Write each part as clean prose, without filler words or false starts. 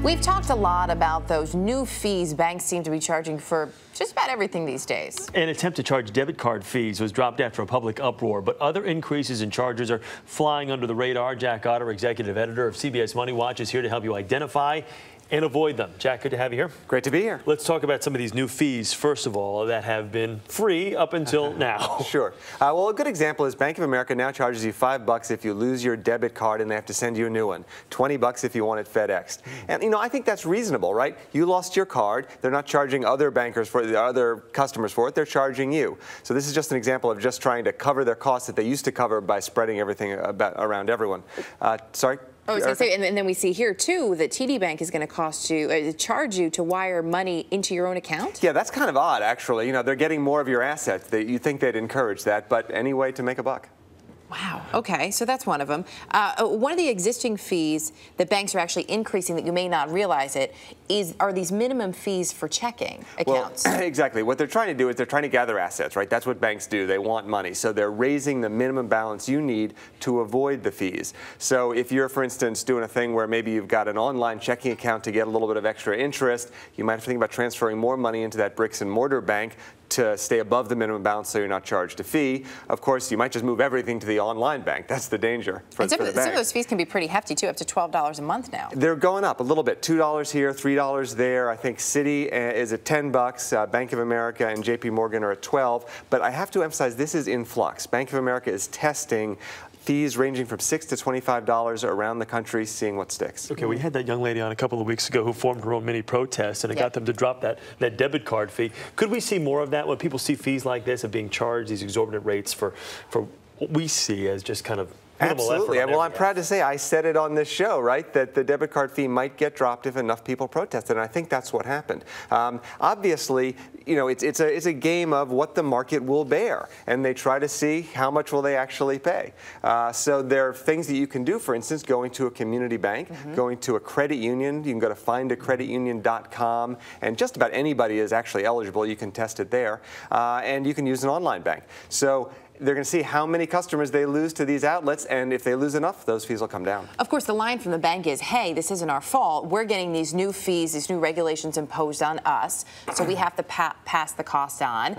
We've talked a lot about those new fees banks seem to be charging for just about everything these days. An attempt to charge debit card fees was dropped after a public uproar, but other increases in charges are flying under the radar. Jack Otter, executive editor of CBS Money Watch, is here to help you identify and avoid them. Jack, good to have you here. Great to be here. Let's talk about some of these new fees, first of all, that have been free up until now. Sure. Well, a good example is Bank of America now charges you $5 if you lose your debit card and they have to send you a new one. $20 if you want it FedExed. And, you know, I think that's reasonable, right? You lost your card. They're not charging other bankers for the other customers for it. They're charging you. So this is just an example of just trying to cover their costs that they used to cover by spreading everything around everyone. Sorry? Oh, I was going to say, and then we see here, too, that TD Bank is going to charge you to wire money into your own account? Yeah, that's kind of odd, actually. You know, they're getting more of your assets. You think they'd encourage that, but any way to make a buck. Wow. Okay, so that's one of them. One of the existing fees that banks are actually increasing that you may not realize are these minimum fees for checking accounts. Well, exactly. What they're trying to do is they're trying to gather assets, right? That's what banks do. They want money. So they're raising the minimum balance you need to avoid the fees. So if you're, for instance, doing a thing where maybe you've got an online checking account to get a little bit of extra interest, you might have to think about transferring more money into that bricks and mortar bank to stay above the minimum balance so you're not charged a fee. Of course, you might just move everything to the online bank. That's the danger for the bank. Some of those fees can be pretty hefty, too, up to $12 a month now. They're going up a little bit, $2 here, $3 there. I think Citi is at $10, Bank of America and JP Morgan are at $12. But I have to emphasize, this is in flux. Bank of America is testing fees ranging from $6 to $25 around the country, seeing what sticks. Okay, we had that young lady on a couple of weeks ago who formed her own mini protest, and it got them to drop that debit card fee. Could we see more of that when people see fees like this of being charged these exorbitant rates for what we see as just kind of absolutely. Well, I'm proud to say I said it on this show, right, that the debit card fee might get dropped if enough people protested, and I think that's what happened. Obviously, you know, it's a game of what the market will bear, and they try to see how much will they actually pay. So there are things that you can do, for instance, going to a community bank, going to a credit union. You can go to findacreditunion.com, and just about anybody is actually eligible. You can test it there, and you can use an online bank. So they're going to see how many customers they lose to these outlets, and if they lose enough, those fees will come down. Of course, the line from the bank is, hey, this isn't our fault. We're getting these new fees, these new regulations imposed on us, so we have to pass the cost on.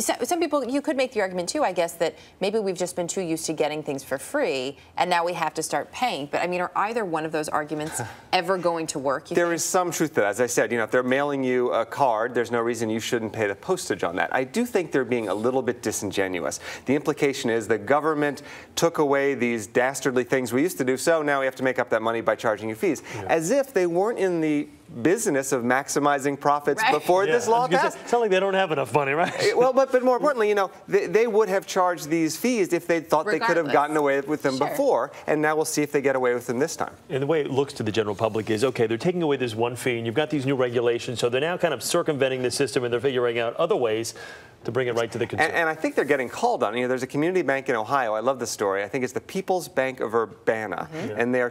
Some people, you could make the argument, too, I guess, that maybe we've just been too used to getting things for free, and now we have to start paying. But, I mean, are either one of those arguments ever going to work, you think? There is some truth to that. As I said, you know, if they're mailing you a card, there's no reason you shouldn't pay the postage on that. I do think they're being a little bit disingenuous. The implication is the government took away these dastardly things we used to do, so now we have to make up that money by charging you fees. Yeah. As if they weren't in the business of maximizing profits before this law passed. It's not like they don't have enough money, right? Well, but more importantly, you know, they would have charged these fees if they thought they could have gotten away with them before, and now we'll see if they get away with them this time. And the way it looks to the general public is, okay, they're taking away this one fee, and you've got these new regulations, so they're now kind of circumventing the system, and they're figuring out other ways to bring it right to the consumer. And I think they're getting called on. You know, there's a community bank in Ohio. I love the story. I think it's the People's Bank of Urbana, and they're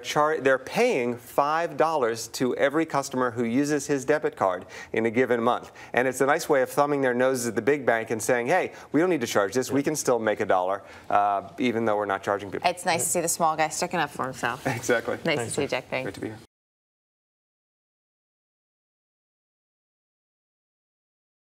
paying $5 to every customer who uses his debit card in a given month. And it's a nice way of thumbing their noses at the big bank and saying, hey, we don't need to charge this. We can still make $1, even though we're not charging people. It's nice to see the small guy sticking up for himself. Exactly. Nice to see you, Jack. Thanks. Great to be here.